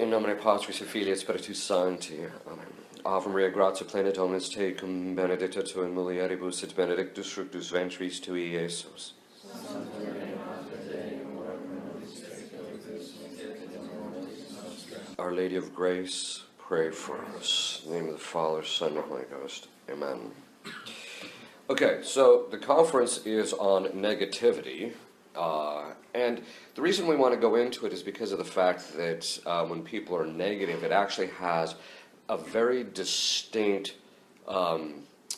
In nomine Patris et Filii et Spiritus Sancti. Amen. Ave Maria, gratia plena Dominus tecum, benedicta tu in mulieribus, et benedictus fructus ventris tui, Iesus. Our Lady of Grace, pray for us. In the name of the Father, Son, and Holy Ghost. Amen. Okay, so the conference is on negativity. And the reason we want to go into it is because of the fact that when people are negative, it actually has a very distinct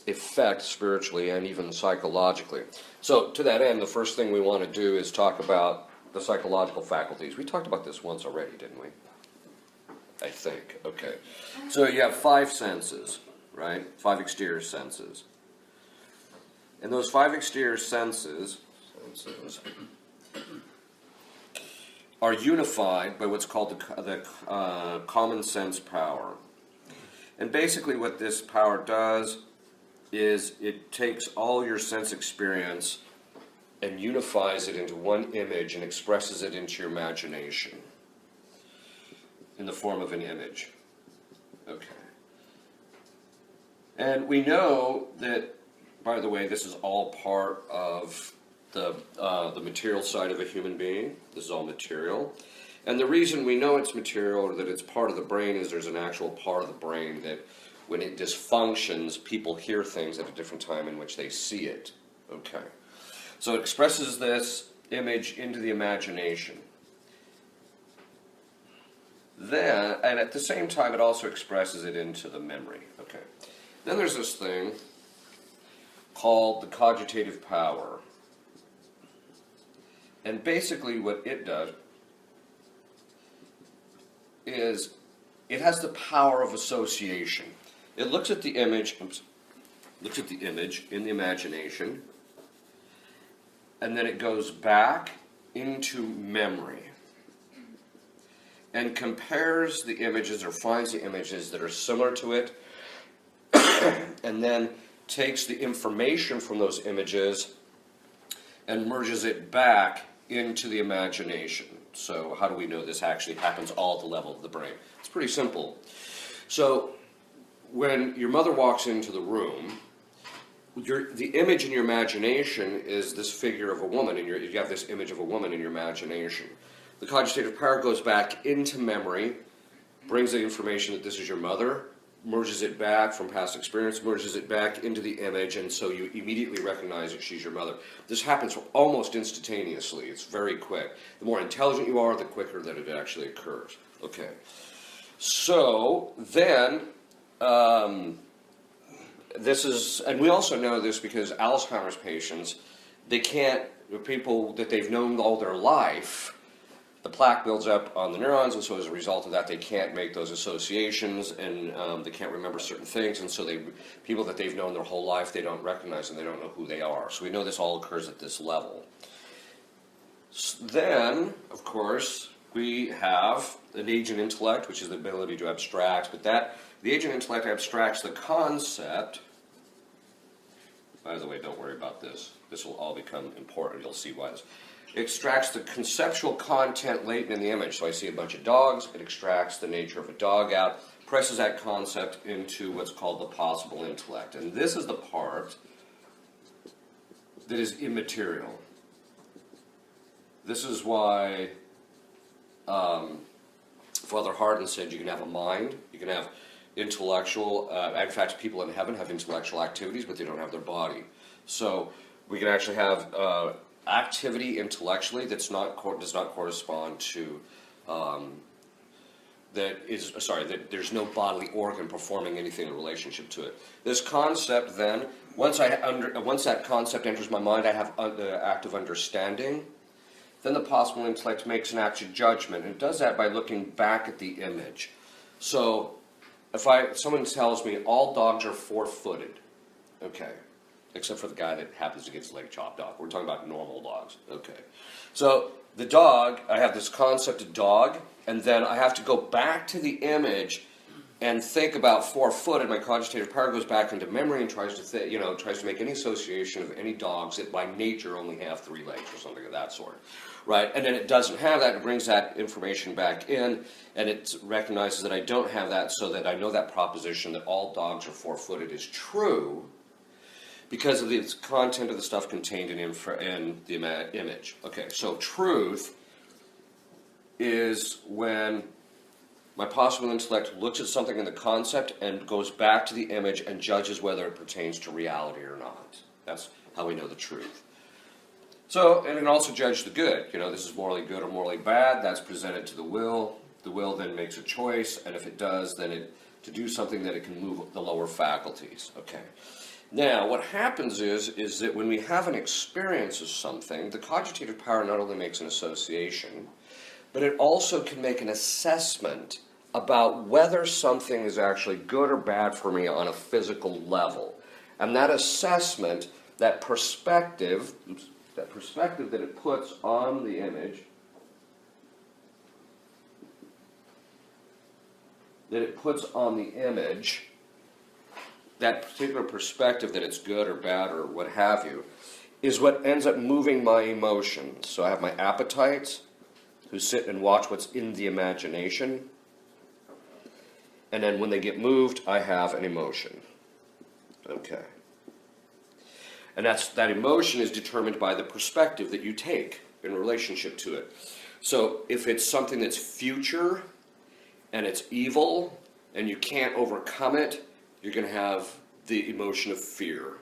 effect spiritually and even psychologically. So to that end, the first thing we want to do is talk about the psychological faculties. We talked about this once already, didn't we? I think. Okay. So you have 5 senses, right? 5 exterior senses. And those 5 exterior senses are unified by what's called the common sense power. And basically what this power does is it takes all your sense experience and unifies it into one image and expresses it into your imagination in the form of an image. Okay. And we know that, by the way, this is all part of the material side of a human being. This is all material. And the reason we know it's material or that it's part of the brain is there's an actual part of the brain that when it dysfunctions, people hear things at a different time in which they see it. Okay. So it expresses this image into the imagination. Then, and at the same time, it also expresses it into the memory. Okay. Then there's this thing called the cogitative power. And basically what it does is it has the power of association. It looks at the image, in the imagination, and then it goes back into memory and compares the images or finds the images that are similar to it and then takes the information from those images and merges it back into the imagination. So how do we know this actually happens all at the level of the brain? It's pretty simple. So when your mother walks into the room, the image in your imagination is this figure of a woman, and you have this image of a woman in your imagination. The cogitative power goes back into memory, brings the information that this is your mother, merges it back from past experience, merges it back into the image, and so you immediately recognize that she's your mother. This happens almost instantaneously. It's very quick. The more intelligent you are, the quicker that it actually occurs. Okay. So then, this is, and we also know this because Alzheimer's patients, people that they've known all their life, the plaque builds up on the neurons, and so as a result of that, they can't make those associations, and they can't remember certain things, and so people that they've known their whole life, they don't recognize them, they don't know who they are. So we know this all occurs at this level. Then, of course, we have an agent intellect, which is the ability to abstract, but the agent intellect abstracts the concept. By the way, don't worry about this. This will all become important. You'll see why this. It extracts the conceptual content latent in the image. So I see a bunch of dogs. It extracts the nature of a dog out, presses that concept into what's called the possible intellect. And this is the part that is immaterial. This is why Father Hardon said you can have a mind, you can have intellectual, in fact, people in heaven have intellectual activities, but they don't have their body. So we can actually have activity intellectually does not correspond to that there's no bodily organ performing anything in relationship to it. This concept then, once that concept enters my mind, I have the act of understanding. Then the possible intellect makes an act of judgment, and it does that by looking back at the image. So if someone tells me all dogs are 4-footed, okay, except for the guy that happens to get his leg chopped off. We're talking about normal dogs. Okay. So the dog, I have this concept of dog, and then I have to go back to the image and think about 4-footed, my cogitative power goes back into memory and tries to tries to make any association of any dogs that by nature only have 3 legs or something of that sort, right? And then it doesn't have that. It brings that information back in, and it recognizes that I don't have that, so that I know that proposition that all dogs are 4-footed is true because of the content of the stuff contained in the image. Okay, so truth is when my possible intellect looks at something in the concept and goes back to the image and judges whether it pertains to reality or not. That's how we know the truth. So, and it also judges the good. This is morally good or morally bad. That's presented to the will. The will then makes a choice, and if it does, then to do something, that it can move the lower faculties. Okay. Now, what happens is that when we have an experience of something, the cogitative power not only makes an association, but it also can make an assessment about whether something is actually good or bad for me on a physical level. And that assessment, that perspective that it puts on the image, that particular perspective that it's good or bad or what have you, is what ends up moving my emotions. So I have my appetites, who sit and watch what's in the imagination. And then when they get moved, I have an emotion. Okay. And that emotion is determined by the perspective that you take in relationship to it. So if it's something that's future and it's evil and you can't overcome it, you're going to have the emotion of fear.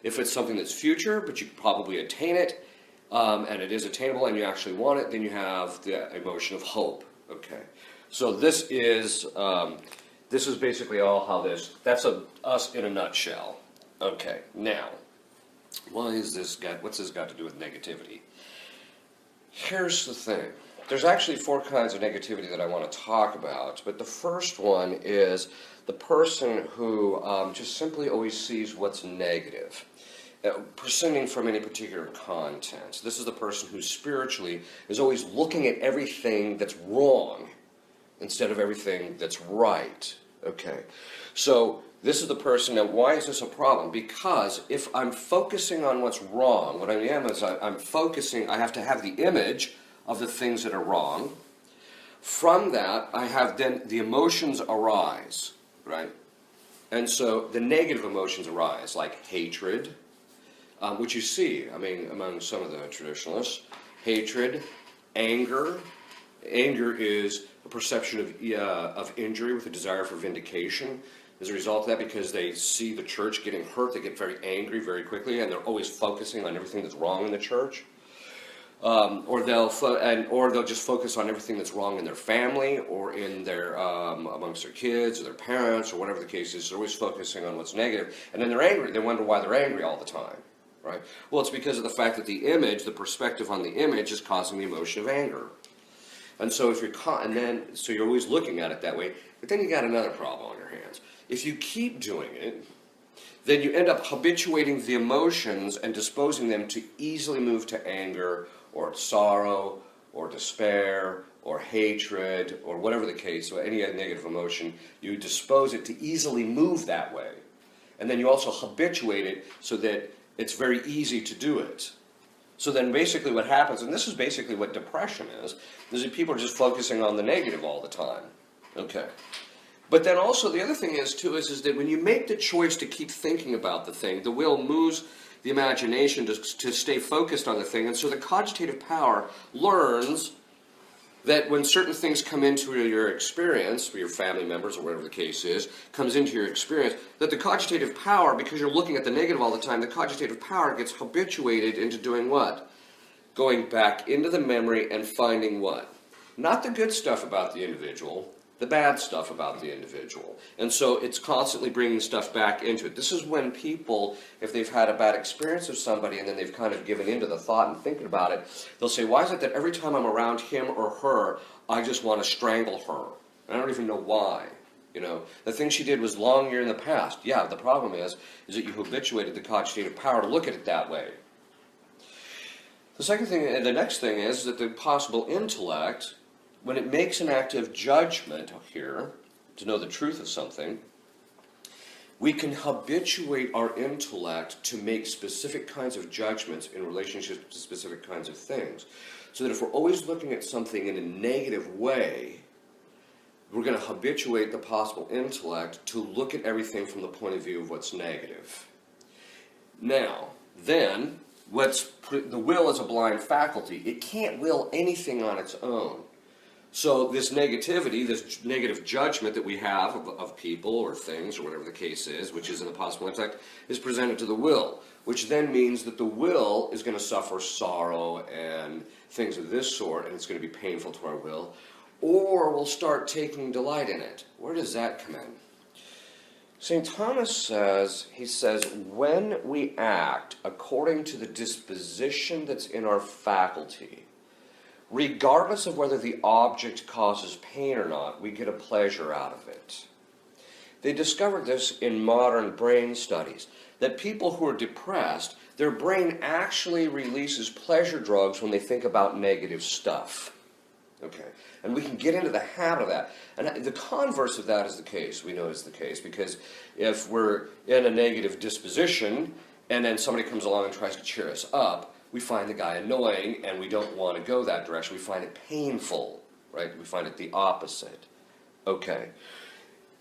If it's something that's future, but you can probably attain it, and it is attainable and you actually want it, then you have the emotion of hope. Okay. So this is basically all how that's us in a nutshell. Okay. Now, what's this got to do with negativity? Here's the thing. There's actually 4 kinds of negativity that I want to talk about, but the first one is the person who just simply always sees what's negative, prescinding from any particular content. This is the person who spiritually is always looking at everything that's wrong instead of everything that's right. Okay, so this is the person. Now, why is this a problem? Because if I'm focusing on what's wrong, what I am is I'm focusing, I have to have the image of the things that are wrong. From that, I have then the emotions arise, right? And so the negative emotions arise, like hatred, which you see, among some of the traditionalists. Hatred, anger. Anger is a perception of injury with a desire for vindication. As a result of that, because they see the church getting hurt, they get very angry very quickly, and they're always focusing on everything that's wrong in the church. Or they'll just focus on everything that's wrong in their family or in their amongst their kids or their parents or whatever the case is. They're always focusing on what's negative, and then they're angry. They wonder why they're angry all the time, right? Well, it's because of the fact that the image, the perspective on the image, is causing the emotion of anger. And so if so you're always looking at it that way. But then you got another problem on your hands. If you keep doing it, then you end up habituating the emotions and disposing them to easily move to anger or sorrow or despair or hatred or whatever the case, or any negative emotion. You dispose it to easily move that way. And then you also habituate it so that it's very easy to do it. So then basically what happens, and this is basically what depression is that people are just focusing on the negative all the time. Okay. But then also the other thing is that when you make the choice to keep thinking about the thing, the will moves the imagination to stay focused on the thing. And so the cogitative power learns that when certain things come into your experience, or your family members or whatever the case is, comes into your experience, that the cogitative power, because you're looking at the negative all the time, the cogitative power gets habituated into doing what? Going back into the memory and finding what? Not the good stuff about the individual, the bad stuff about the individual. And so it's constantly bringing stuff back into it. This is when people, if they've had a bad experience of somebody and then they've kind of given into the thought and thinking about it, they'll say, why is it that every time I'm around him or her, I just want to strangle her? And I don't even know why. The thing she did was long year in the past. Yeah, the problem is that you habituated the cogitative power to look at it that way. The next thing is that the possible intellect, when it makes an active judgment here, to know the truth of something, we can habituate our intellect to make specific kinds of judgments in relationship to specific kinds of things. So that if we're always looking at something in a negative way, we're going to habituate the possible intellect to look at everything from the point of view of what's negative. Now, then, the will is a blind faculty. It can't will anything on its own. So this negativity, this negative judgment that we have of people or things or whatever the case is, which is in the possible intellect, is presented to the will, which then means that the will is going to suffer sorrow and things of this sort, and it's going to be painful to our will, or we'll start taking delight in it. Where does that come in? St. Thomas says, when we act according to the disposition that's in our faculty, regardless of whether the object causes pain or not, we get a pleasure out of it. They discovered this in modern brain studies, that people who are depressed, their brain actually releases pleasure drugs when they think about negative stuff. Okay, and we can get into the habit of that. And the converse of that is the case, we know is the case, because if we're in a negative disposition, and then somebody comes along and tries to cheer us up, we find the guy annoying, and we don't want to go that direction. We find it painful, right? We find it the opposite. Okay.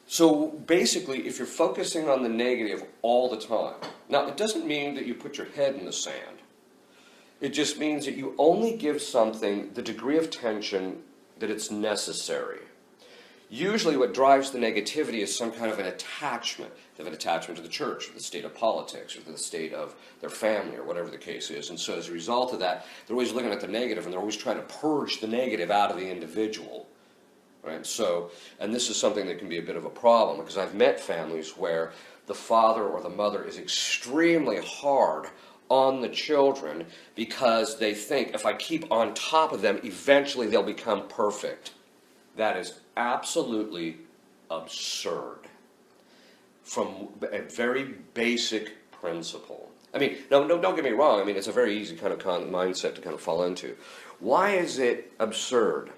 So basically, if you're focusing on the negative all the time, now it doesn't mean that you put your head in the sand. It just means that you only give something the degree of tension that it's necessary. Usually what drives the negativity is some kind of an attachment. They have an attachment to the church, or the state of politics, or the state of their family, or whatever the case is. And so as a result of that, they're always looking at the negative, and they're always trying to purge the negative out of the individual. Right? So, and this is something that can be a bit of a problem, because I've met families where the father or the mother is extremely hard on the children because they think if I keep on top of them, eventually they'll become perfect. That is absolutely absurd from a very basic principle. I mean, no, don't get me wrong. I mean, it's a very easy kind of mindset to kind of fall into. Why is it absurd?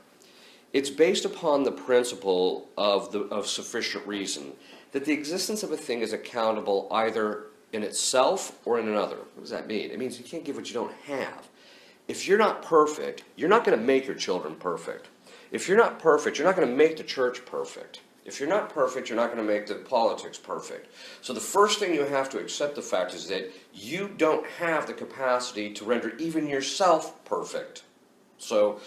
It's based upon the principle of sufficient reason, that the existence of a thing is accountable either in itself or in another. What does that mean? It means you can't give what you don't have. If you're not perfect, you're not going to make your children perfect. If you're not perfect, you're not going to make the church perfect. If you're not perfect, you're not going to make the politics perfect. So the first thing you have to accept the fact is that you don't have the capacity to render even yourself perfect. So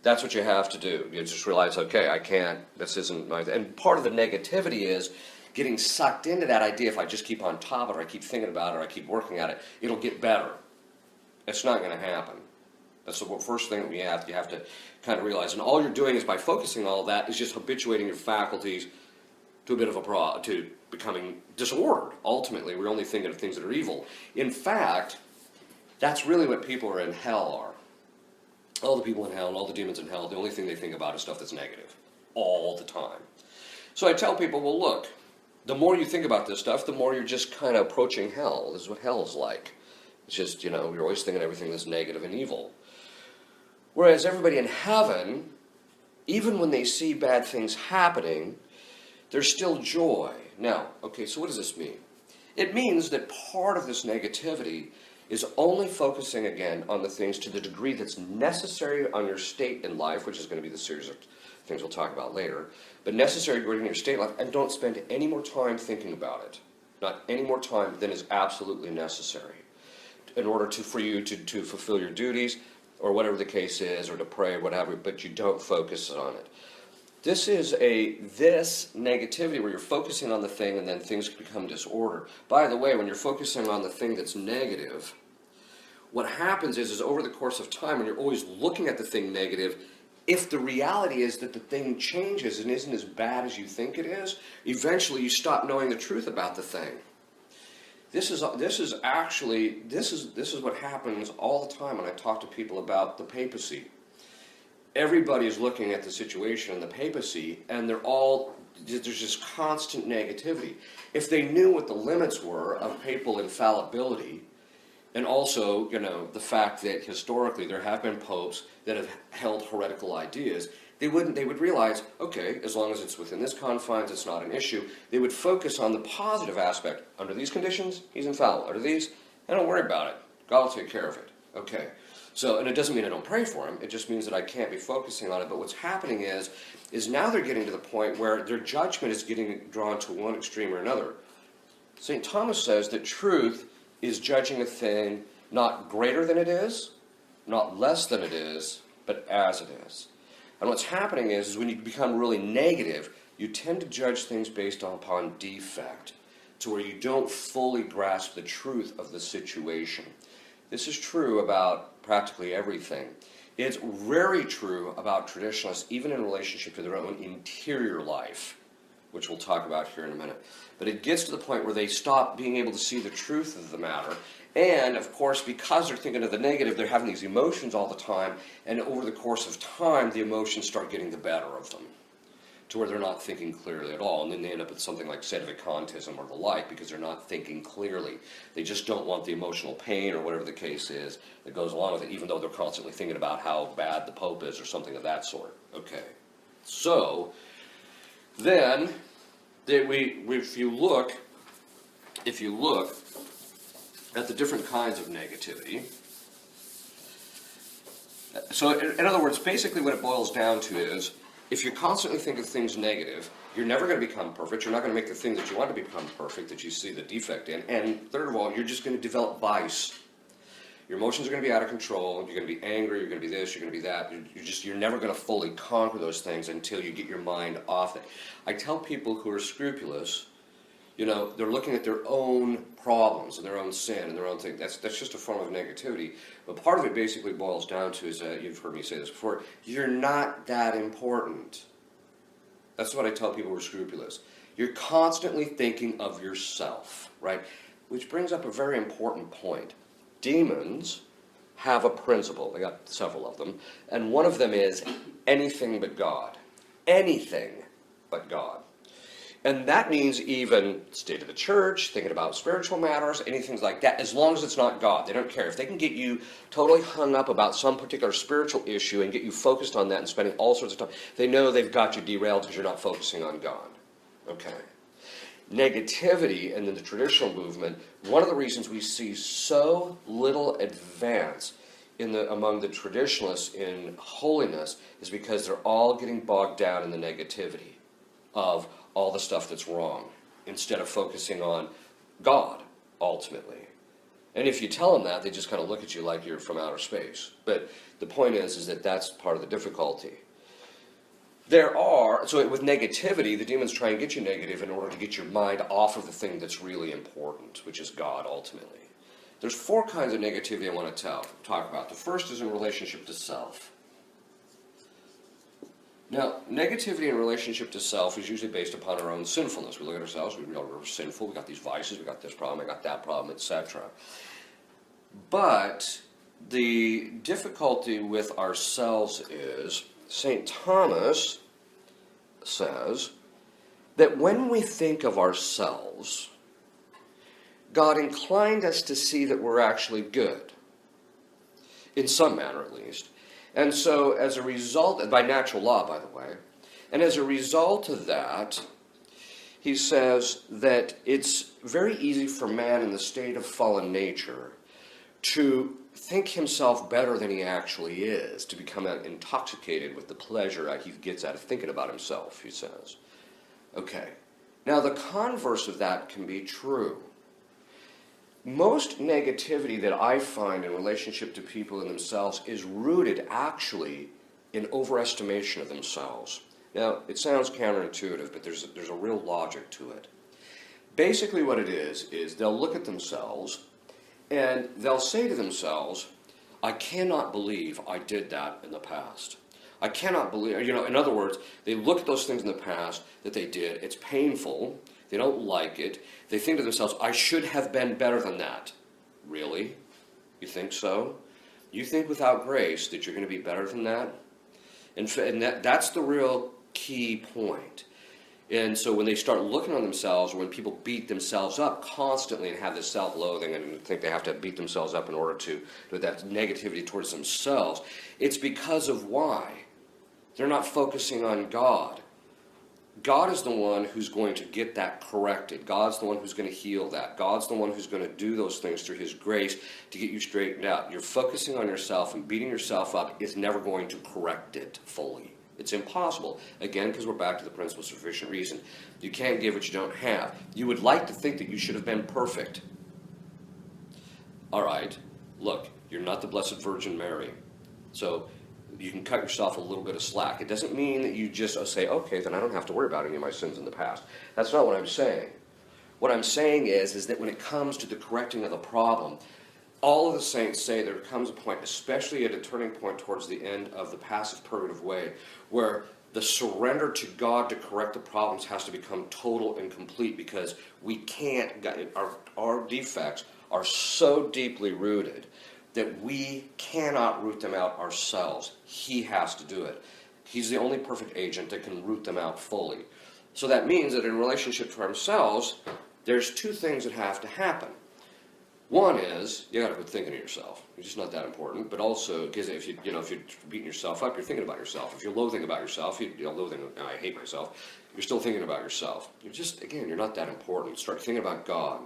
that's what you have to do. You just realize, okay, I can't, this isn't my thing. And part of the negativity is getting sucked into that idea, if I just keep on top of it, or I keep thinking about it, or I keep working at it, it'll get better. It's not going to happen. That's the first thing that you have to kind of realize. And all you're doing is by focusing all of that is just habituating your faculties to a bit of to becoming disordered. Ultimately, we're only thinking of things that are evil. In fact, that's really what people are in hell are. All the people in hell and all the demons in hell, the only thing they think about is stuff that's negative. All the time. So I tell people, well, look, the more you think about this stuff, the more you're just kind of approaching hell. This is what hell's like. It's just, you're always thinking everything that's negative and evil. Whereas everybody in heaven, even when they see bad things happening, there's still joy. Now, okay, so what does this mean? It means that part of this negativity is only focusing again on the things to the degree that's necessary on your state in life, which is going to be the series of things we'll talk about later, but necessary in your state life, and don't spend any more time thinking about it. Not any more time than is absolutely necessary in order for you to fulfill your duties, or whatever the case is, or to pray, or whatever, but you don't focus on it. This negativity where you're focusing on the thing and then things become disorder. By the way, when you're focusing on the thing that's negative, what happens is over the course of time, when you're always looking at the thing negative, if the reality is that the thing changes and isn't as bad as you think it is, eventually you stop knowing the truth about the thing. This is what happens all the time when I talk to people about the papacy. Everybody is looking at the situation in the papacy, and there's just constant negativity. If they knew what the limits were of papal infallibility, and also, the fact that historically there have been popes that have held heretical ideas, they would realize, okay, as long as it's within this confines, it's not an issue. They would focus on the positive aspect. Under these conditions, he's infallible. Under these, I don't worry about it. God will take care of it. Okay. So, and it doesn't mean I don't pray for him. It just means that I can't be focusing on it. But what's happening is now they're getting to the point where their judgment is getting drawn to one extreme or another. St. Thomas says that truth is judging a thing not greater than it is, not less than it is, but as it is. And what's happening is when you become really negative, you tend to judge things based upon defect, to where you don't fully grasp the truth of the situation. This is true about practically everything. It's very true about traditionalists, even in relationship to their own interior life, which we'll talk about here in a minute. But it gets to the point where they stop being able to see the truth of the matter. And, of course, because they're thinking of the negative, they're having these emotions all the time. And over the course of time, the emotions start getting the better of them, to where they're not thinking clearly at all. And then they end up with something like sedevacantism or the like, because they're not thinking clearly. They just don't want the emotional pain or whatever the case is that goes along with it, even though they're constantly thinking about how bad the Pope is or something of that sort. Okay. So, then, if you look at the different kinds of negativity, so in other words, basically what it boils down to is, if you constantly think of things negative, you're never going to become perfect. You're not going to make the thing that you want to become perfect, that you see the defect in. And third of all, you're just going to develop vice. Your emotions are going to be out of control. You're going to be angry. You're going to be this. You're going to be that. You're never going to fully conquer those things until you get your mind off it. I tell people who are scrupulous, they're looking at their own problems and their own sin and their own thing. That's just a form of negativity. But part of it basically boils down to is that, you've heard me say this before, you're not that important. That's what I tell people who are scrupulous. You're constantly thinking of yourself, right? Which brings up a very important point. Demons have a principle. They got several of them. And one of them is anything but God. Anything but God. And that means even state of the church, thinking about spiritual matters, anything like that, as long as it's not God. They don't care. If they can get you totally hung up about some particular spiritual issue and get you focused on that and spending all sorts of time, they know they've got you derailed because you're not focusing on God. Okay. Negativity, and in the traditional movement, one of the reasons we see so little advance among the traditionalists in holiness is because they're all getting bogged down in the negativity of all the stuff that's wrong, instead of focusing on God, ultimately. And if you tell them that, they just kind of look at you like you're from outer space. But the point is that that's part of the difficulty. So with negativity, the demons try and get you negative in order to get your mind off of the thing that's really important, which is God, ultimately. There's 4 kinds of negativity I want to talk about. The first is in relationship to self. Now, negativity in relationship to self is usually based upon our own sinfulness. We look at ourselves, we realize we're sinful, we got these vices, we got this problem, I got that problem, etc. But the difficulty with ourselves is, St. Thomas says that when we think of ourselves, God inclined us to see that we're actually good, in some manner at least. And so, as a result, by natural law, by the way, and as a result of that, he says that it's very easy for man in the state of fallen nature to think himself better than he actually is, to become intoxicated with the pleasure he gets out of thinking about himself, he says. Okay. Now, the converse of that can be true. Most negativity that I find in relationship to people and themselves is rooted actually in overestimation of themselves. Now, it sounds counterintuitive, but there's a real logic to it. Basically what it is they'll look at themselves and they'll say to themselves, I cannot believe I did that in the past. I cannot believe, in other words, they look at those things in the past that they did. It's painful. They don't like it. They think to themselves, I should have been better than that. Really? You think so? You think without grace that you're going to be better than that? And that's the real key point. And so when they start looking on themselves, or when people beat themselves up constantly and have this self-loathing and think they have to beat themselves up in order to do that negativity towards themselves, it's because of why? They're not focusing on God. God is the one who's going to get that corrected. God's the one who's going to heal that. God's the one who's going to do those things through his grace to get you straightened out. You're focusing on yourself and beating yourself up is never going to correct it fully. It's impossible. Again, because we're back to the principle of sufficient reason. You can't give what you don't have. You would like to think that you should have been perfect. All right, look, you're not the Blessed Virgin Mary. So you can cut yourself a little bit of slack. It doesn't mean that you just say, okay, then I don't have to worry about any of my sins in the past. That's not what I'm saying. What I'm saying is that when it comes to the correcting of the problem, all of the saints say there comes a point, especially at a turning point towards the end of the passive purgative way, where the surrender to God to correct the problems has to become total and complete, because we can't, our defects are so deeply rooted that we cannot root them out ourselves. He has to do it. He's the only perfect agent that can root them out fully. So that means that in relationship to ourselves, there's two things that have to happen. One is, you gotta quit thinking of yourself. It's just not that important. But also, because if you're beating yourself up, you're thinking about yourself. If you're loathing about yourself, I hate myself, you're still thinking about yourself. You're not that important. Start thinking about God.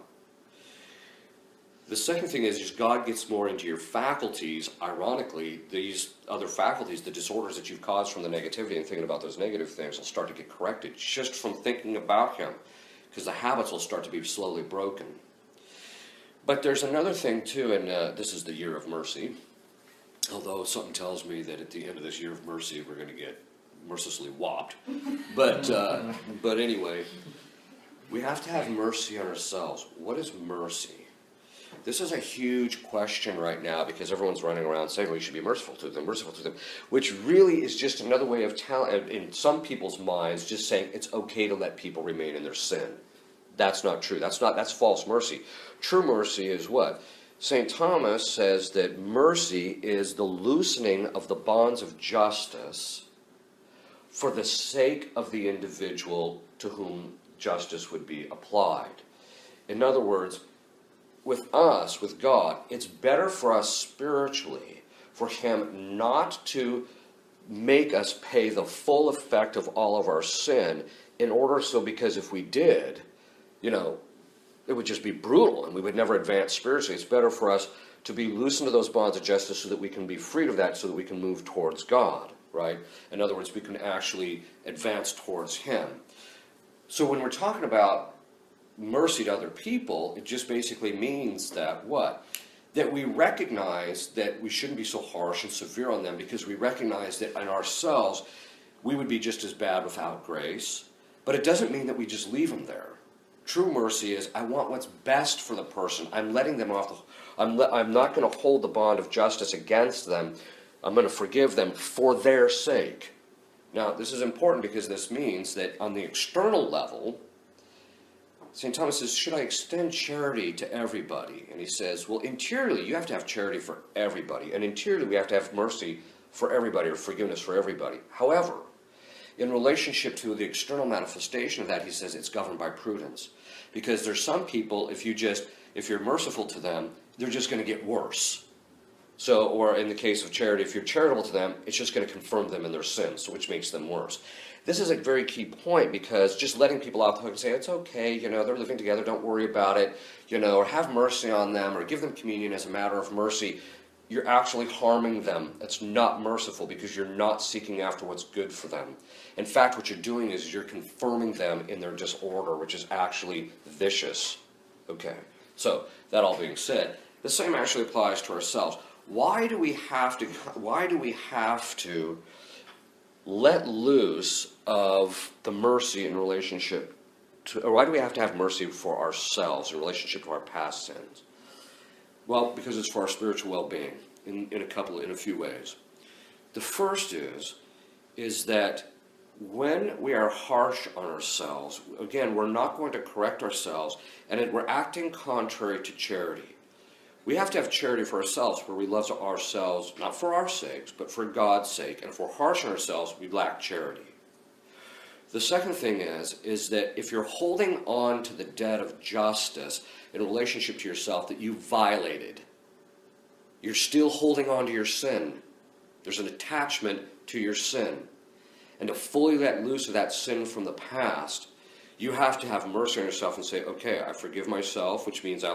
The second thing is God gets more into your faculties. Ironically, these other faculties, the disorders that you've caused from the negativity and thinking about those negative things, will start to get corrected just from thinking about him, because the habits will start to be slowly broken. But there's another thing too, and this is the year of mercy. Although something tells me that at the end of this year of mercy, we're going to get mercilessly whopped. But anyway, we have to have mercy on ourselves. What is mercy? This is a huge question right now, because everyone's running around saying we should be merciful to them, which really is just another way of telling, in some people's minds, just saying it's okay to let people remain in their sin. That's not true. That's false mercy. True mercy is what? St. Thomas says that mercy is the loosening of the bonds of justice for the sake of the individual to whom justice would be applied. In other words, with us, with God, it's better for us spiritually for him not to make us pay the full effect of all of our sin because if we did, it would just be brutal and we would never advance spiritually. It's better for us to be loosened to those bonds of justice so that we can be freed of that, so that we can move towards God, right? In other words, we can actually advance towards him. So when we're talking about mercy to other people, it just basically means that what? That we recognize that we shouldn't be so harsh and severe on them, because we recognize that in ourselves we would be just as bad without grace. But it doesn't mean that we just leave them there. True mercy is, I want what's best for the person. I'm letting them off. I'm not going to hold the bond of justice against them. I'm going to forgive them for their sake. Now, this is important, because this means that on the external level, St. Thomas says, should I extend charity to everybody? And he says, well, interiorly, you have to have charity for everybody. And interiorly, we have to have mercy for everybody, or forgiveness for everybody. However, in relationship to the external manifestation of that, he says it's governed by prudence. Because there's some people, if you're merciful to them, they're just going to get worse. So, or in the case of charity, if you're charitable to them, it's just going to confirm them in their sins, which makes them worse. This is a very key point, because just letting people out the hook and say, it's okay, they're living together, don't worry about it, or have mercy on them, or give them communion as a matter of mercy, you're actually harming them. It's not merciful, because you're not seeking after what's good for them. In fact, what you're doing is you're confirming them in their disorder, which is actually vicious. Okay, so that all being said, the same actually applies to ourselves. Why do we have to let loose of the mercy in relationship to, or why do we have to have mercy for ourselves in relationship to our past sins? Well, because it's for our spiritual well-being in a few ways. The first is that when we are harsh on ourselves, again, we're not going to correct ourselves, and we're acting contrary to charity. We have to have charity for ourselves, where we love ourselves, not for our sakes, but for God's sake. And if we're harsh on ourselves, we lack charity. The second thing is that if you're holding on to the debt of justice in relationship to yourself that you violated, you're still holding on to your sin. There's an attachment to your sin. and to fully let loose of that sin from the past, you have to have mercy on yourself and say, okay, I forgive myself, which means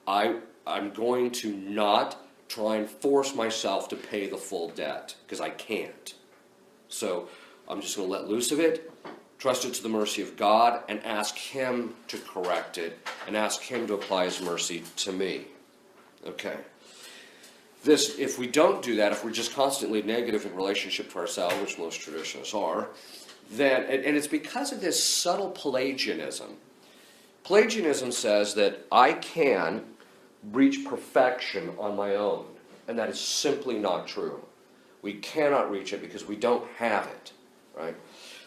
I'm going to not try and force myself to pay the full debt, because I can't. So I'm just going to let loose of it, trust it to the mercy of God, and ask Him to correct it, and ask Him to apply His mercy to me. Okay. If we don't do that, if we're just constantly negative in relationship to ourselves, which most traditionalists are, then, and it's because of this subtle Pelagianism. Pelagianism says that I can reach perfection on my own, and that is simply not true. We cannot reach it because we don't have it, right?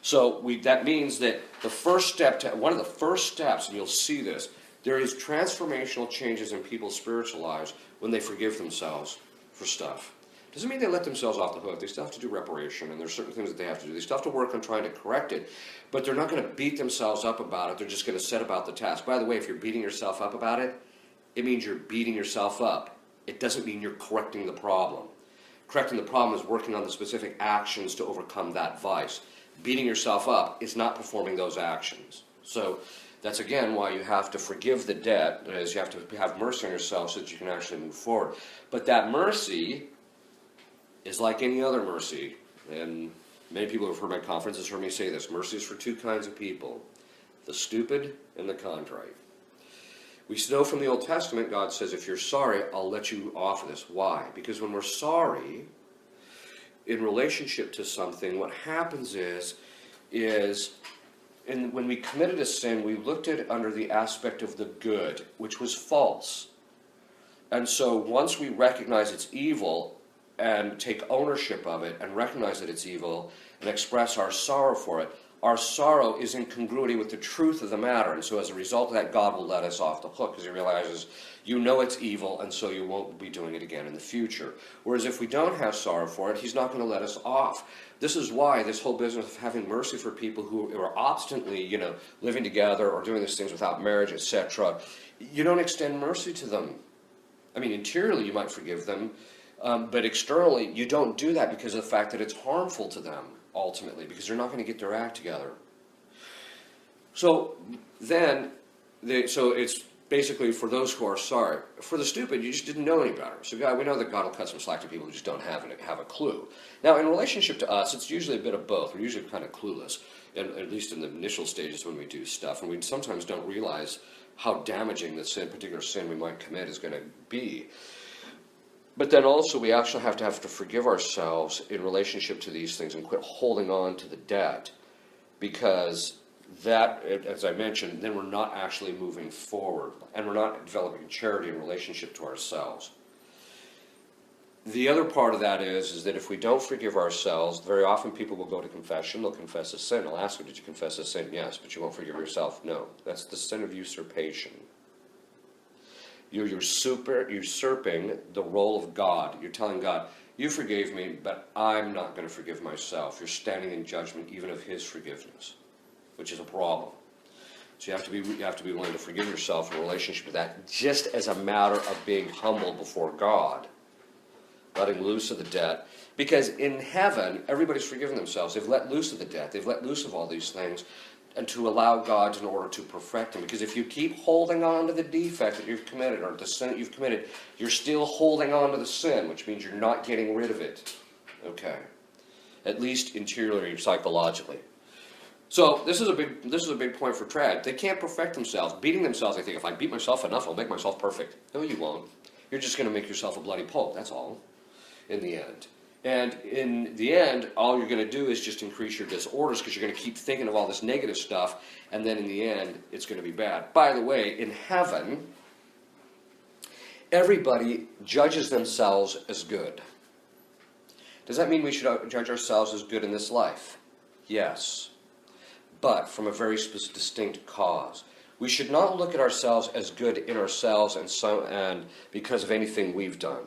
So that means that the first step, one of the first steps, and you'll see this, there is transformational changes in people's spiritual lives when they forgive themselves for stuff. Doesn't mean they let themselves off the hook. They still have to do reparation, and there's certain things that they have to do. They still have to work on trying to correct it, but they're not going to beat themselves up about it. They're just going to set about the task. By the way, if you're beating yourself up about it, it means you're beating yourself up. It doesn't mean you're correcting the problem. Correcting the problem is working on the specific actions to overcome that vice. Beating yourself up is not performing those actions. So that's again why you have to forgive the debt, that is, you have to have mercy on yourself so that you can actually move forward. But that mercy is like any other mercy, and many people who have heard my conferences heard me say this: mercy is for two kinds of people, the stupid and the contrite. We know from the Old Testament, God says, if you're sorry, I'll let you off of this. Why? Because when we're sorry in relationship to something, what happens is when we committed a sin, we looked at it under the aspect of the good, which was false. And so once we recognize it's evil and take ownership of it and recognize that it's evil and express our sorrow for it, our sorrow is in congruity with the truth of the matter. And so as a result of that, God will let us off the hook because He realizes you know it's evil, and so you won't be doing it again in the future. Whereas if we don't have sorrow for it, He's not going to let us off. This is why this whole business of having mercy for people who are obstinately, living together or doing these things without marriage, etc., you don't extend mercy to them. I mean, interiorly you might forgive them, but externally you don't do that because of the fact that it's harmful to them, ultimately, because they're not going to get their act together. So then, so it's basically for those who are sorry. For the stupid, you just didn't know any better. So God, we know that God will cut some slack to people who just don't have a clue. Now, in relationship to us, it's usually a bit of both. We're usually kind of clueless, at least in the initial stages when we do stuff, and we sometimes don't realize how damaging the particular sin we might commit is going to be. But then also we actually have to forgive ourselves in relationship to these things and quit holding on to the debt, because that, as I mentioned, then we're not actually moving forward, and we're not developing charity in relationship to ourselves. The other part of that is that if we don't forgive ourselves, very often people will go to confession, they'll confess a sin. I'll ask them, did you confess a sin? Yes, but you won't forgive yourself. No, that's the sin of usurpation. You're usurping the role of God. You're telling God, you forgave me, but I'm not going to forgive myself. You're standing in judgment even of His forgiveness, which is a problem. So you have to be willing to forgive yourself in relationship to that, just as a matter of being humble before God, letting loose of the debt. Because in heaven, everybody's forgiven themselves. They've let loose of the debt. They've let loose of all these things, and to allow God in order to perfect them. Because if you keep holding on to the defect that you've committed, or the sin that you've committed, you're still holding on to the sin, which means you're not getting rid of it. Okay. At least interiorly, psychologically. So this is a big point for trad. They can't perfect themselves. Beating themselves, they think, if I beat myself enough, I'll make myself perfect. No, you won't. You're just going to make yourself a bloody pulp, that's all, in the end. And in the end, all you're going to do is just increase your disorders, because you're going to keep thinking of all this negative stuff, and then in the end, it's going to be bad. By the way, in heaven, everybody judges themselves as good. Does that mean we should judge ourselves as good in this life? Yes, but from a very distinct cause. We should not look at ourselves as good in ourselves and because of anything we've done.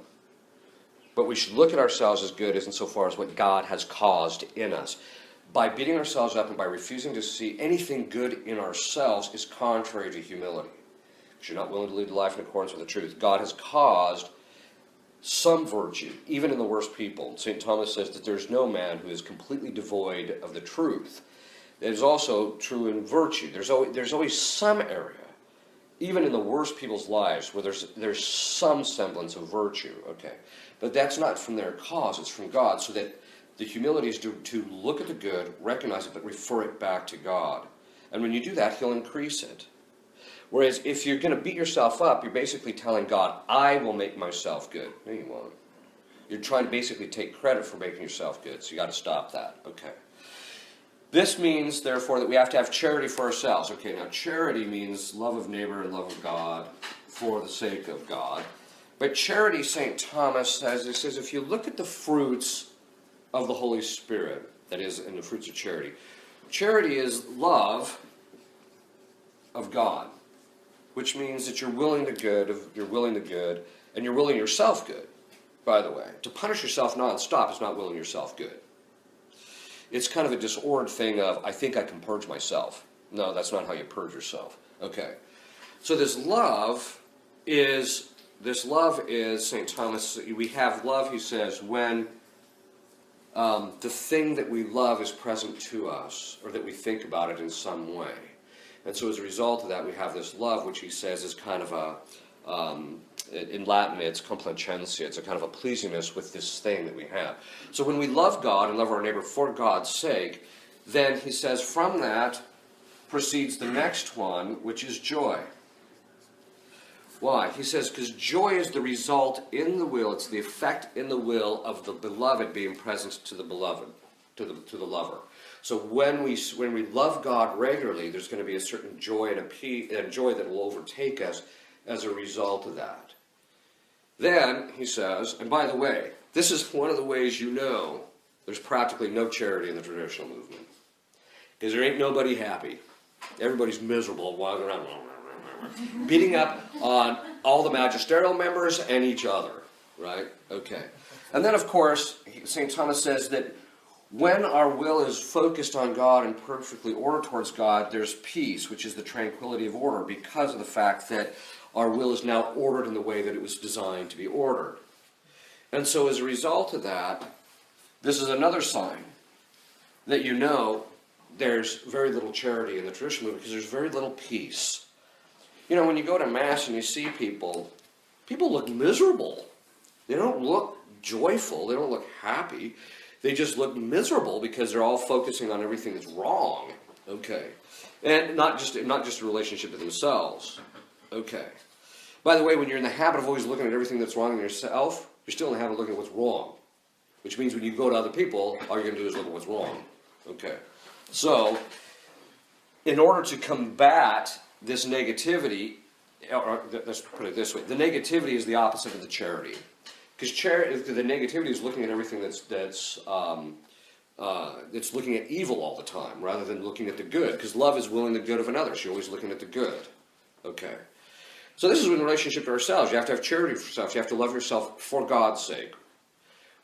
But we should look at ourselves as good as insofar as what God has caused in us. By beating ourselves up and by refusing to see anything good in ourselves is contrary to humility. Because you're not willing to live life in accordance with the truth. God has caused some virtue, even in the worst people. St. Thomas says that there's no man who is completely devoid of the truth. That is also true in virtue. There's always some area, even in the worst people's lives, where there's some semblance of virtue, okay? But that's not from their cause, it's from God, so that the humility is to look at the good, recognize it, but refer it back to God. And when you do that, He'll increase it. Whereas if you're going to beat yourself up, you're basically telling God, I will make myself good. No, you won't. You're trying to basically take credit for making yourself good, so you got to stop that. Okay. This means, therefore, that we have to have charity for ourselves. Okay, now charity means love of neighbor and love of God for the sake of God. But charity, St. Thomas says, it says, if you look at the fruits of the Holy Spirit, that is, in the fruits of charity, charity is love of God, which means that you're willing the good, and you're willing yourself good, by the way. To punish yourself nonstop is not willing yourself good. It's kind of a disordered thing of, I think I can purge myself. No, that's not how you purge yourself. Okay. So this love is, St. Thomas, we have love, he says, when the thing that we love is present to us, or that we think about it in some way. And so as a result of that, we have this love, which he says is kind of a, in Latin it's complacentia, it's a kind of a pleasingness with this thing that we have. So when we love God and love our neighbor for God's sake, then he says from that proceeds the next one, which is joy. Why? He says, because joy is the result in the will, it's the effect in the will of the beloved being present to the beloved, to the lover. So when we love God regularly, there's going to be a certain joy and a peace and joy that will overtake us as a result of that. Then, he says, and by the way, this is one of the ways you know there's practically no charity in the traditional movement. Because there ain't nobody happy. Everybody's miserable, walking around, beating up on all the magisterial members and each other, right? Okay. And then, of course, St. Thomas says that when our will is focused on God and perfectly ordered towards God, there's peace, which is the tranquility of order, because of the fact that our will is now ordered in the way that it was designed to be ordered. And so as a result of that, this is another sign that you know there's very little charity in the traditional movement, because there's very little peace. You know, when you go to Mass and you see people look miserable. They don't look joyful. They don't look happy. They just look miserable because they're all focusing on everything that's wrong. Okay. And not just a relationship to themselves. Okay. By the way, when you're in the habit of always looking at everything that's wrong in yourself, you're still in the habit of looking at what's wrong. Which means when you go to other people, all you're going to do is look at what's wrong. Okay. So, in order to combat this negativity, or let's put it this way, the negativity is the opposite of the charity. Because the negativity is looking at everything that's looking at evil all the time, rather than looking at the good. Because love is willing the good of another, so you're always looking at the good. Okay. So this is in relationship to ourselves. You have to have charity for yourself. You have to love yourself for God's sake.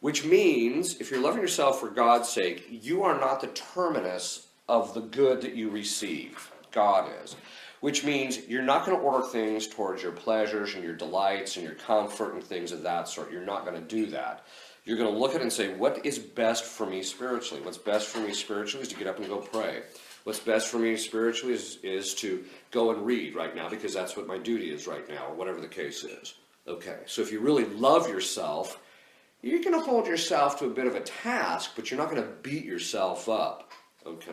Which means, if you're loving yourself for God's sake, you are not the terminus of the good that you receive. God is. Which means you're not going to order things towards your pleasures and your delights and your comfort and things of that sort. You're not going to do that. You're going to look at it and say, what is best for me spiritually? What's best for me spiritually is to get up and go pray. What's best for me spiritually is to go and read right now, because that's what my duty is right now, or whatever the case is. Okay, so if you really love yourself, you're going to hold yourself to a bit of a task, but you're not going to beat yourself up. Okay.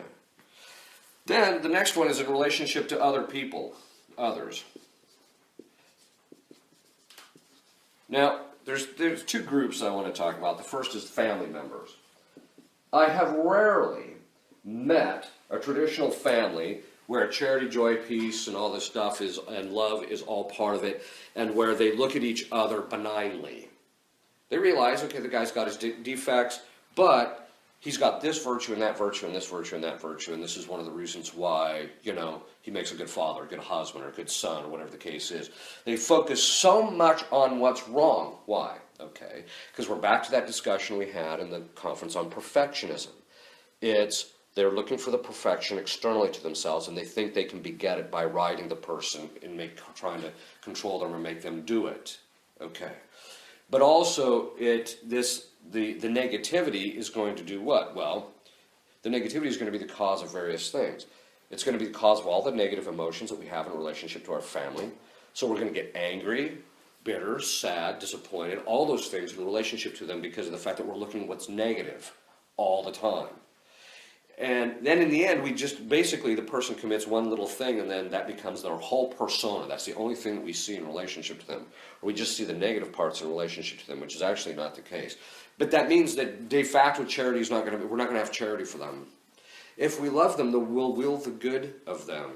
Then the next one is in relationship to other people, others. Now, there's two groups I want to talk about. The first is family members. I have rarely met a traditional family where charity, joy, peace, and all this stuff is, and love is all part of it, and where they look at each other benignly. They realize, okay, the guy's got his defects, but he's got this virtue and that virtue and this virtue and that virtue, and this is one of the reasons why, you know, he makes a good father, a good husband, or a good son, or whatever the case is. They focus so much on what's wrong. Why? Okay, because we're back to that discussion we had in the conference on perfectionism. They're looking for the perfection externally to themselves, and they think they can beget it by riding the person and trying to control them or make them do it. Okay. But also, the negativity is going to do what? Well, the negativity is going to be the cause of various things. It's going to be the cause of all the negative emotions that we have in relationship to our family. So we're going to get angry, bitter, sad, disappointed, all those things in relationship to them because of the fact that we're looking at what's negative all the time. And then in the end, we just basically, the person commits one little thing and then that becomes their whole persona. That's the only thing that we see in relationship to them. Or we just see the negative parts in relationship to them, which is actually not the case. But that means that de facto charity is not going to, we're not going to have charity for them. If we love them, we'll will the good of them.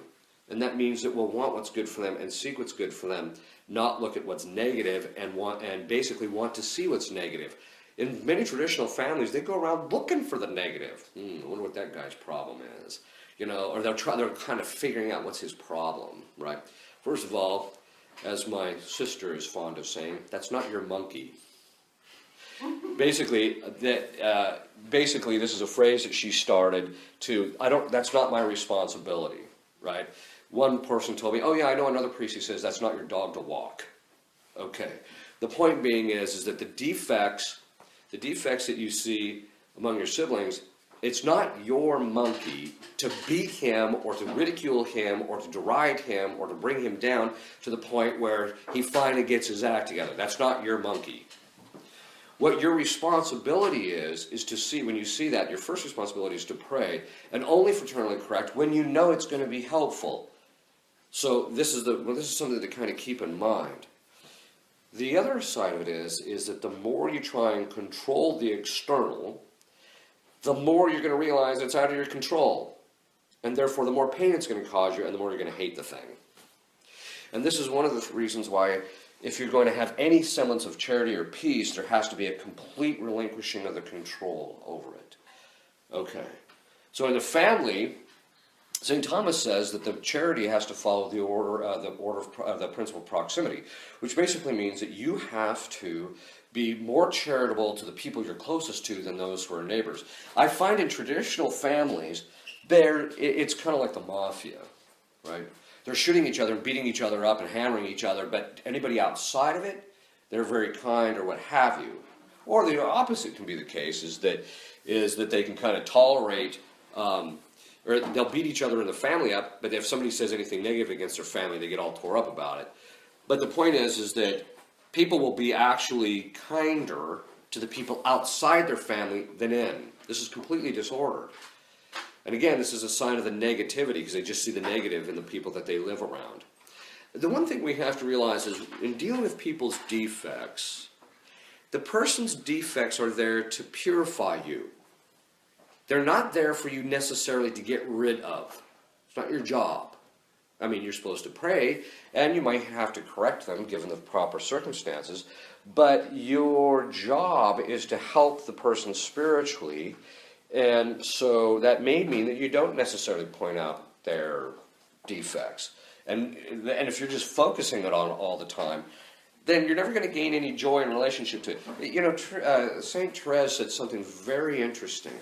And that means that we'll want what's good for them and seek what's good for them, not look at what's negative and basically want to see what's negative. In many traditional families, they go around looking for the negative. I wonder what that guy's problem is. Or they're kind of figuring out what's his problem, right? First of all, as my sister is fond of saying, that's not your monkey. Basically, this is a phrase that she started to, that's not my responsibility, right? One person told me, oh yeah, I know another priest who says that's not your dog to walk. Okay. The point being is that the defects that you see among your siblings, it's not your monkey to beat him or to ridicule him or to deride him or to bring him down to the point where he finally gets his act together. That's not your monkey. What your responsibility is to see, when you see that, your first responsibility is to pray, and only fraternally correct when you know it's going to be helpful. So this is something to kind of keep in mind. The other side of it is that the more you try and control the external, the more you're going to realize it's out of your control. And therefore, the more pain it's going to cause you, and the more you're going to hate the thing. And this is one of the reasons why, if you're going to have any semblance of charity or peace, there has to be a complete relinquishing of the control over it. Okay. So in the family, St. Thomas says that the charity has to follow the principle of proximity, which basically means that you have to be more charitable to the people you're closest to than those who are neighbors. I find in traditional families, it's kind of like the mafia, right? They're shooting each other and beating each other up and hammering each other, but anybody outside of it, they're very kind or what have you. Or the opposite can be the case, is that they can kind of tolerate, or they'll beat each other in the family up, but if somebody says anything negative against their family, they get all tore up about it. But the point is that people will be actually kinder to the people outside their family than in. This is completely disordered. And again, this is a sign of the negativity, because they just see the negative in the people that they live around. The one thing we have to realize is, in dealing with people's defects, the person's defects are there to purify you. They're not there for you necessarily to get rid of. It's not your job. I mean, you're supposed to pray, and you might have to correct them given the proper circumstances, but your job is to help the person spiritually, and so that may mean that you don't necessarily point out their defects. And if you're just focusing it on all the time, then you're never going to gain any joy in relationship to it. St. Therese said something very interesting.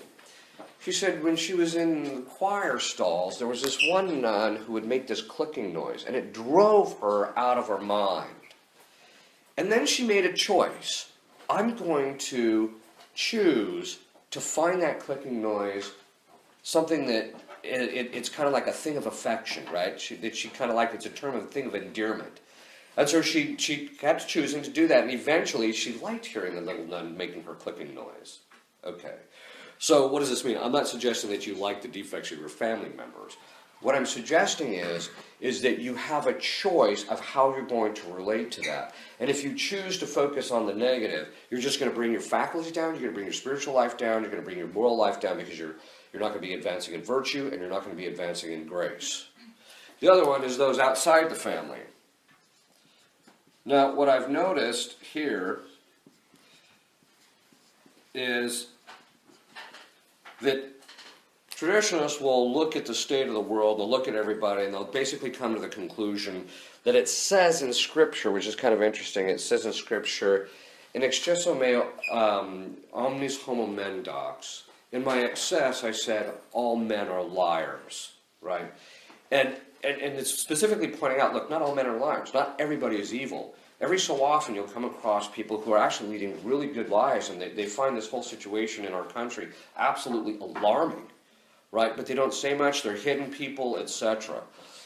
She said when she was in choir stalls, there was this one nun who would make this clicking noise, and it drove her out of her mind. And then she made a choice. I'm going to choose to find that clicking noise something that it's kind of like a thing of affection, right? She kind of like, it's a thing of endearment. And so she kept choosing to do that, and eventually she liked hearing the little nun making her clicking noise. Okay. So what does this mean? I'm not suggesting that you like the defects of your family members. What I'm suggesting is that you have a choice of how you're going to relate to that. And if you choose to focus on the negative, you're just going to bring your faculties down, you're going to bring your spiritual life down, you're going to bring your moral life down, because you're not going to be advancing in virtue, and you're not going to be advancing in grace. The other one is those outside the family. Now, what I've noticed here is that traditionalists will look at the state of the world, they'll look at everybody, and they'll basically come to the conclusion that it says in Scripture, which is kind of interesting, it says in Scripture, in excesso meo omnis homo mendax. In my excess, I said, all men are liars, right? And it's specifically pointing out, look, not all men are liars. Not everybody is evil. every so often you'll come across people who are actually leading really good lives, and they find this whole situation in our country absolutely alarming, right? But they don't say much, they're hidden people, etc.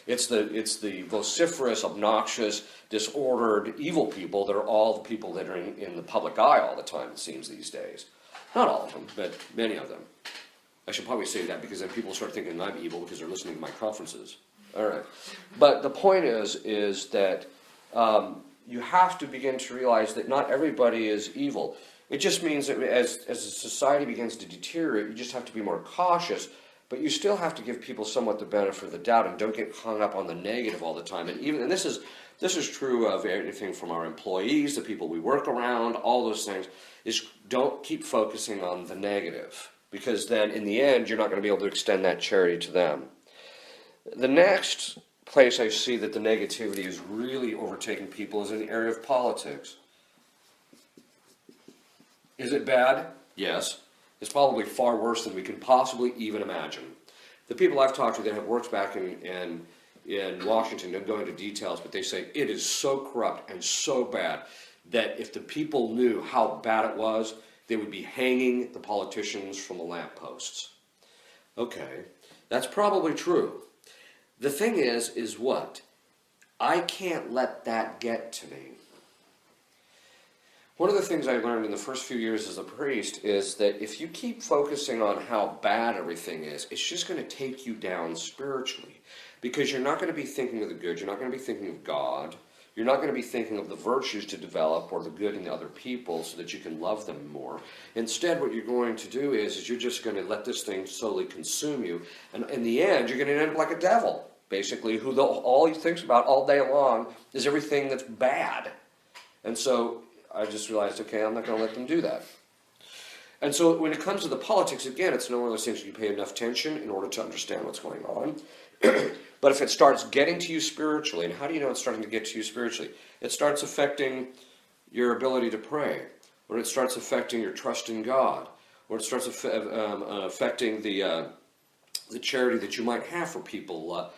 It's the vociferous, obnoxious, disordered, evil people that are all the people that are in the public eye all the time, it seems these days. Not all of them, but many of them. I should probably say that because then people start thinking I'm evil because they're listening to my conferences. All right. But the point is that you have to begin to realize that not everybody is evil. It just means that as a society begins to deteriorate, you just have to be more cautious. But you still have to give people somewhat the benefit of the doubt and don't get hung up on the negative all the time. And this is true of anything from our employees, the people we work around, all those things, is don't keep focusing on the negative. Because then in the end, you're not going to be able to extend that charity to them. The next place I see that the negativity is really overtaking people is in the area of politics. Is it bad? Yes. It's probably far worse than we can possibly even imagine. The people I've talked to that have worked back in Washington don't go into details, but they say it is so corrupt and so bad that if the people knew how bad it was, they would be hanging the politicians from the lampposts. Okay, that's probably true. The thing is what? I can't let that get to me. One of the things I learned in the first few years as a priest is that if you keep focusing on how bad everything is, it's just going to take you down spiritually. Because you're not going to be thinking of the good, you're not going to be thinking of God, you're not going to be thinking of the virtues to develop or the good in the other people so that you can love them more. Instead, what you're going to do is you're just going to let this thing slowly consume you. And in the end, you're going to end up like a devil, basically, who all he thinks about all day long is everything that's bad. And so I just realized, okay, I'm not going to let them do that. And so when it comes to the politics, again, it's one of those things you pay enough attention in order to understand what's going on. But if it starts getting to you spiritually, and how do you know it's starting to get to you spiritually? It starts affecting your ability to pray, or it starts affecting your trust in God, or it starts affecting the charity that you might have for people,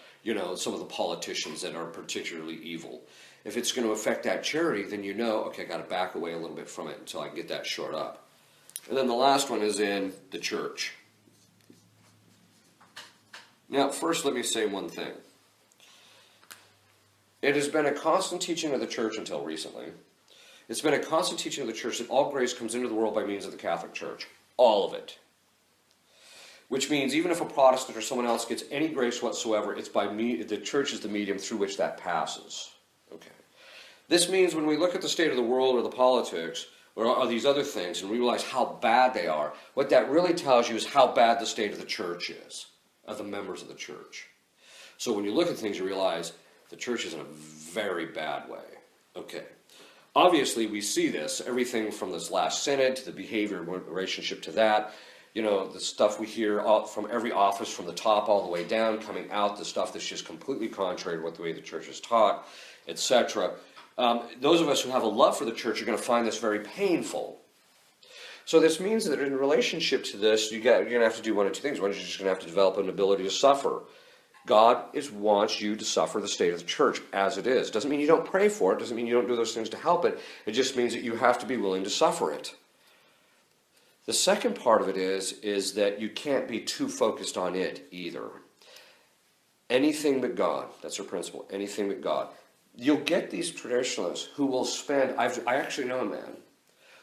some of the politicians that are particularly evil. If it's going to affect that charity, then you know, okay, I got to back away a little bit from it until I can get that shored up. And then the last one is in the church. Now, first let me say one thing. It has been a constant teaching of the church until recently. It's been a constant teaching of the church that all grace comes into the world by means of the Catholic Church. All of it. Which means even if a Protestant or someone else gets any grace whatsoever, it's by the church is the medium through which that passes. Okay. This means when we look at the state of the world or the politics or these other things and realize how bad they are, what that really tells you is how bad the state of the church is, of the members of the church. So when you look at things, you realize the church is in a very bad way. Okay. Obviously, we see this, everything from this last synod to the behavior in relationship to that, the stuff we hear from every office from the top all the way down, coming out, the stuff that's just completely contrary to what the way the church is taught, etc. Those of us who have a love for the church are going to find this very painful. So this means that in relationship to this, you're going to have to do one of two things. One is you're just going to have to develop an ability to suffer. God wants you to suffer the state of the church as it is. Doesn't mean you don't pray for it. Doesn't mean you don't do those things to help it. It just means that you have to be willing to suffer it. The second part of it is that you can't be too focused on it either. Anything but God. That's our principle. Anything but God. You'll get these traditionalists who will spend, I actually know a man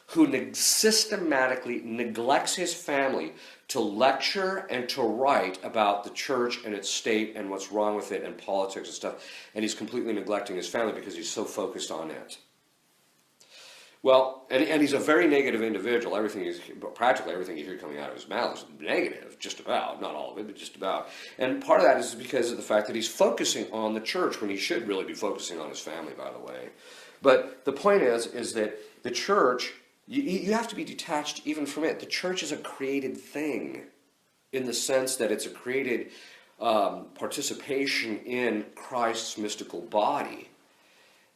who systematically neglects his family to lecture and to write about the church and its state and what's wrong with it and politics and stuff. And he's completely neglecting his family because he's so focused on it. Well, and he's a very negative individual. Practically everything you hear coming out of his mouth is negative, just about. Not all of it, but just about. And part of that is because of the fact that he's focusing on the church when he should really be focusing on his family, by the way. But the point is that the church, you have to be detached even from it. The church is a created thing in the sense that it's a created participation in Christ's mystical body.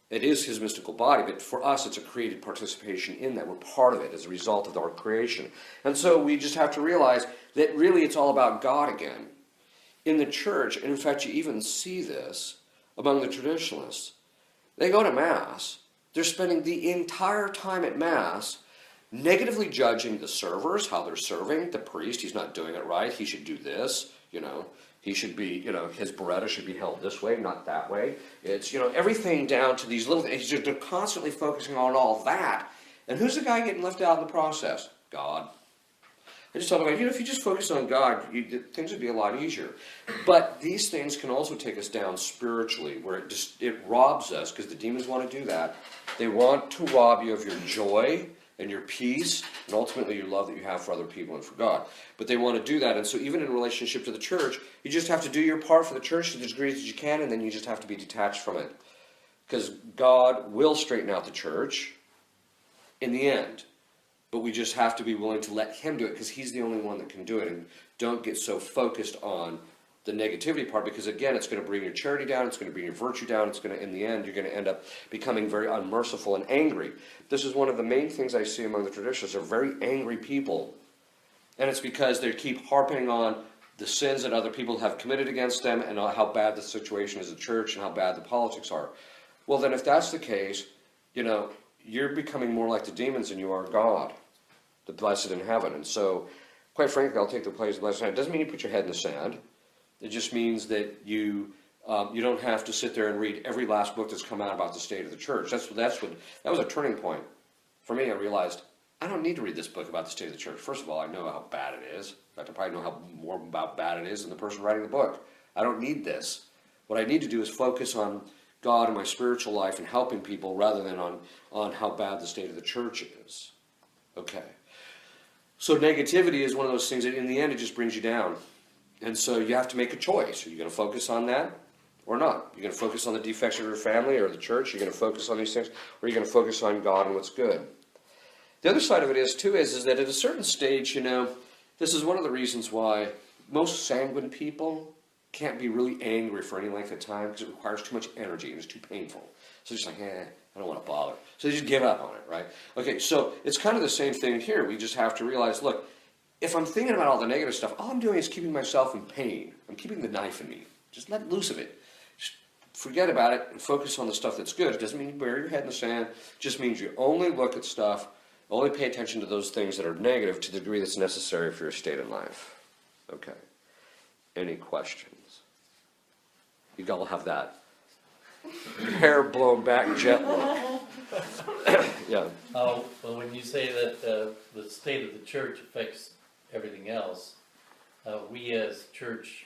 It is his mystical body, but for us it's a created participation in that. We're part of it as a result of our creation. And so we just have to realize that really it's all about God again. In the church, and in fact you even see this among the traditionalists, they go to Mass, They're spending the entire time at Mass negatively judging the servers, how they're serving, the priest, he's not doing it right, he should do this, he should be, his beretta should be held this way, not that way. It's, everything down to these little things. They're constantly focusing on all that. And who's the guy getting left out in the process? God. I just thought about, if you just focus on God, things would be a lot easier. But these things can also take us down spiritually, where it robs us, because the demons want to do that. They want to rob you of your joy and your peace, and ultimately your love that you have for other people and for God. But they want to do that, and so even in relationship to the church, you just have to do your part for the church to the degree that you can, and then you just have to be detached from it. Because God will straighten out the church in the end. But we just have to be willing to let him do it, because he's the only one that can do it. And don't get so focused on the negativity part, because again, it's going to bring your charity down, it's going to bring your virtue down, it's going to, in the end, you're going to end up becoming very unmerciful and angry. This is one of the main things I see among the traditionalists, are very angry people. And it's because they keep harping on the sins that other people have committed against them, and how bad the situation is at church, and how bad the politics are. Well, then if that's the case, you're becoming more like the demons than you are God, the blessed in heaven. And so, quite frankly, I'll take the place of the blessed in heaven. It doesn't mean you put your head in the sand. It just means that you don't have to sit there and read every last book that's come out about the state of the church. That was a turning point for me. I realized I don't need to read this book about the state of the church. First of all, I know how bad it is. In fact, I probably know how more about bad it is than the person writing the book. I don't need this. What I need to do is focus on God and my spiritual life and helping people, rather than on how bad the state of the church is. Okay. So negativity is one of those things that in the end it just brings you down. And so you have to make a choice. Are you going to focus on that or not? You're going to focus on the defects of your family or the church? You're going to focus on these things? Or are you going to focus on God and what's good? The other side of it is that at a certain stage, this is one of the reasons why most sanguine people can't be really angry for any length of time, because it requires too much energy and it's too painful. So they're just like, I don't want to bother. So they just give up on it, right? Okay, so it's kind of the same thing here. We just have to realize, look, if I'm thinking about all the negative stuff, all I'm doing is keeping myself in pain. I'm keeping the knife in me. Just let loose of it. Just forget about it and focus on the stuff that's good. It doesn't mean you bury your head in the sand. It just means you only look at stuff, only pay attention to those things that are negative to the degree that's necessary for your state in life. Okay. Any questions? You all have that hair blown back jet look. Yeah. Well, when you say that the state of the church affects everything else, we as church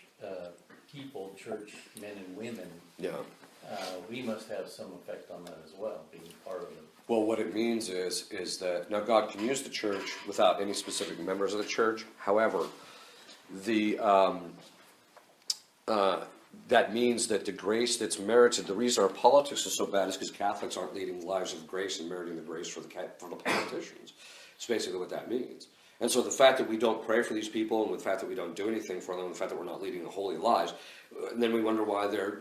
people, church men and women, we must have some effect on that as well, being part of it. Well, what it means is that now God can use the church without any specific members of the church. However, that means that the grace that's merited, the reason our politics is so bad is because Catholics aren't leading lives of grace and meriting the grace for the politicians. It's basically what that means. And so the fact that we don't pray for these people, and the fact that we don't do anything for them, and the fact that we're not leading the holy lives, and then we wonder why they're,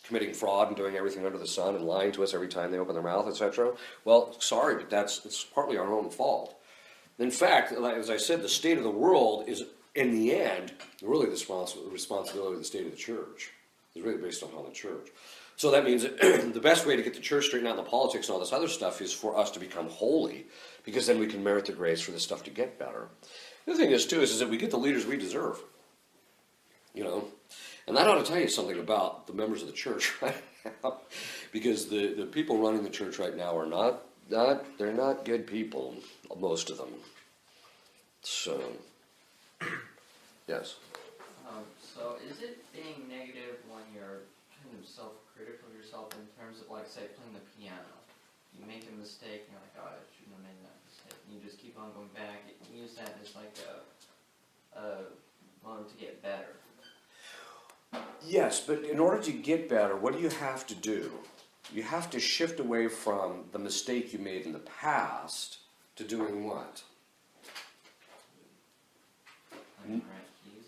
committing fraud and doing everything under the sun and lying to us every time they open their mouth, etc. Well, sorry, but it's partly our own fault. In fact, as I said, the state of the world is, in the end, really the responsibility of the state of the church. It's really based on the church. So that means that the best way to get the church straightened out in the politics and all this other stuff is for us to become holy, because then we can merit the grace for this stuff to get better. The other thing is, too, is that we get the leaders we deserve. And that ought to tell you something about the members of the church right now. Because the people running the church right now are they're not good people, most of them. So, yes. So is it being negative when you're kind of self-critical of yourself in terms of, like, say, playing the piano? You make a mistake and you're like, oh, I shouldn't have made that mistake. And you just keep on going back. You can use that as like a moment to get better. Yes, but in order to get better, what do you have to do? You have to shift away from the mistake you made in the past to doing what? Like right keys?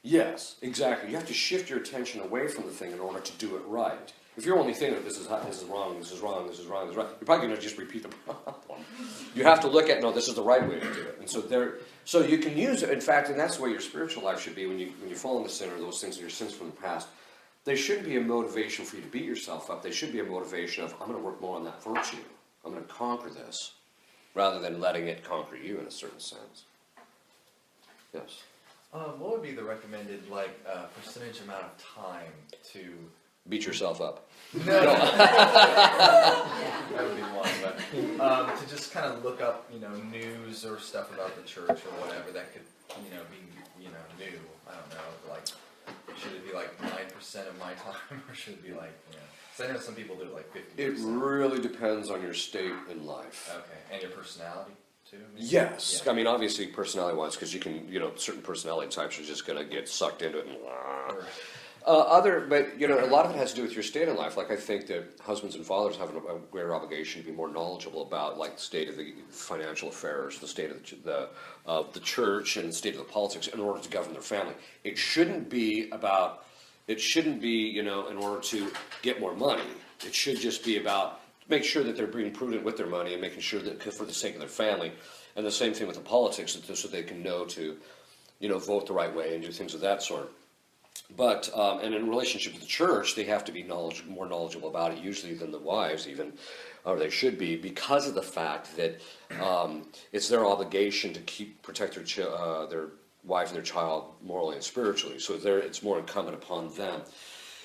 Yes, exactly. You have to shift your attention away from the thing in order to do it right. If you're only thinking, this is wrong, this is wrong, this is wrong, you're probably going to just repeat the problem. You have to look at, no, this is the right way to do it. And so you can use it, in fact, and that's the way your spiritual life should be when you fall into sin or those things are your sins from the past. they shouldn't be a motivation for you to beat yourself up. They should be a motivation of, I'm going to work more on that virtue. I'm going to conquer this, rather than letting it conquer you in a certain sense. Yes. What would be the recommended percentage amount of time to Beat yourself up. that would be one, but to just kind of look up news or stuff about the church or whatever that could be new. I don't know, should it be 9% of my time, or should it be because I know some people do it 50%. It really depends on your state in life. Okay, and your personality too. Maybe? Yes, Yeah. I mean obviously personality-wise, because you can, certain personality types are just going to get sucked into it and. Right. But a lot of it has to do with your state in life. Like I think that husbands and fathers have a greater obligation to be more knowledgeable about the state of the financial affairs, the state of the church, and the state of the politics in order to govern their family. It shouldn't be in order to get more money. It should just be about make sure that they're being prudent with their money and making sure that for the sake of their family. And the same thing with the politics, so they can know to, vote the right way and do things of that sort. But, and in relationship to the church, they have to be more knowledgeable about it, usually than the wives even, or they should be, because of the fact that it's their obligation to protect their wife and their child morally and spiritually. So it's more incumbent upon them.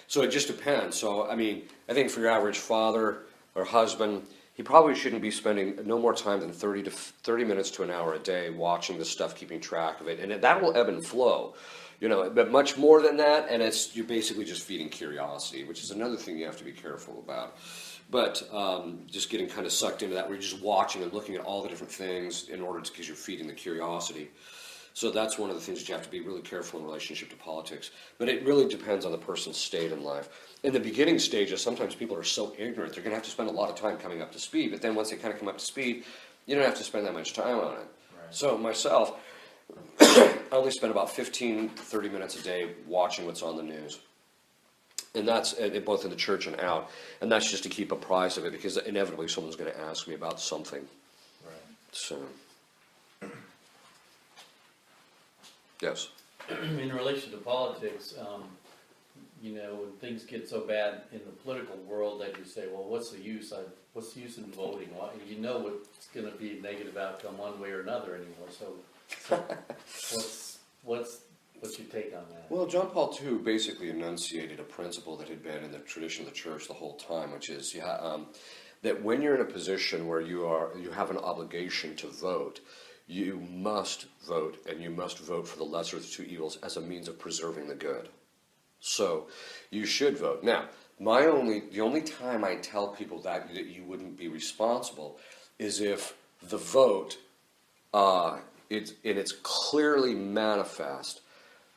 So it just depends. So, I mean, I think for your average father or husband, he probably shouldn't be spending no more time than 30 minutes to an hour a day watching this stuff, keeping track of it. And that will ebb and flow. But much more than that, and you're basically just feeding curiosity, which is another thing you have to be careful about. But just getting kind of sucked into that, where you're just watching and looking at all the different things because you're feeding the curiosity. So that's one of the things that you have to be really careful in relationship to politics. But it really depends on the person's state in life. In the beginning stages, sometimes people are so ignorant, they're going to have to spend a lot of time coming up to speed. But then once they kind of come up to speed, you don't have to spend that much time on it. Right. So myself, I only spend about 15 to 30 minutes a day watching what's on the news. And that's both in the church and out. And that's just to keep apprised of it, because inevitably someone's going to ask me about something. Right. So, yes. In relation to politics, when things get so bad in the political world that you say, well, what's the use? What's the use in voting? Well, what's going to be a negative outcome one way or another anymore. So what's your take on that? Well, John Paul II basically enunciated a principle that had been in the tradition of the church the whole time, which is that when you're in a position where you have an obligation to vote, you must vote, and you must vote for the lesser of the two evils as a means of preserving the good. So you should vote. Now, the only time I tell people that you wouldn't be responsible is if the vote it's clearly manifest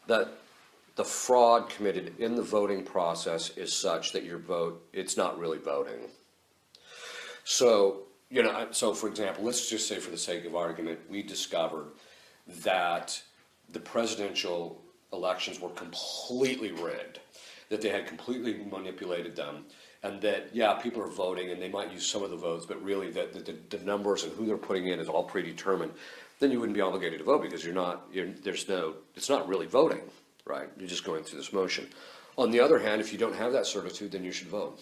that the fraud committed in the voting process is such that your vote, it's not really voting. So, so for example, let's just say for the sake of argument, we discovered that the presidential elections were completely rigged, that they had completely manipulated them, and that, people are voting and they might use some of the votes, but really the numbers and who they're putting in is all predetermined. Then you wouldn't be obligated to vote, because it's not really voting, right? You're just going through this motion. On the other hand, if you don't have that certitude, then you should vote.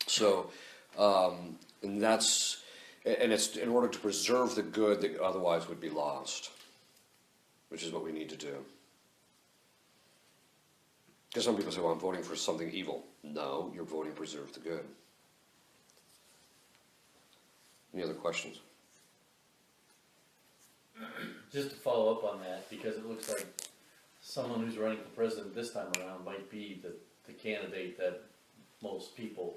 So, and it's in order to preserve the good that otherwise would be lost, which is what we need to do. Because some people say, well, I'm voting for something evil. No, you're voting to preserve the good. Any other questions? Just to follow up on that, because it looks like someone who's running for president this time around might be the candidate that most people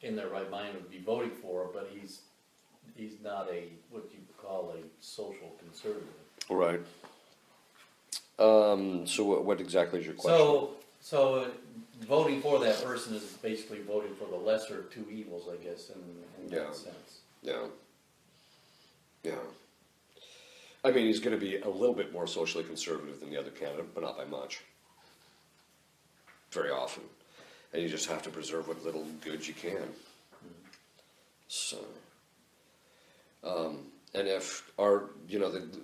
in their right mind would be voting for, but he's not what you call a social conservative. Right. So what exactly is your question? So voting for that person is basically voting for the lesser of two evils, I guess, in that sense. Yeah. Yeah. I mean, he's going to be a little bit more socially conservative than the other candidate, but not by much. Very often. And you just have to preserve what little good you can. So, and if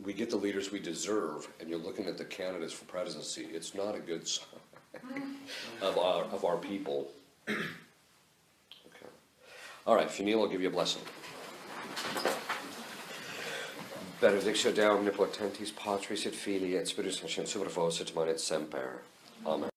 we get the leaders we deserve, and you're looking at the candidates for presidency, it's not a good sign. of our people. Okay. All right, Fionnuala, I'll give you a blessing. Benedictio Deum omnipotentis Patris et Filii et Spiritus Sancti, super vos et semper. Amen.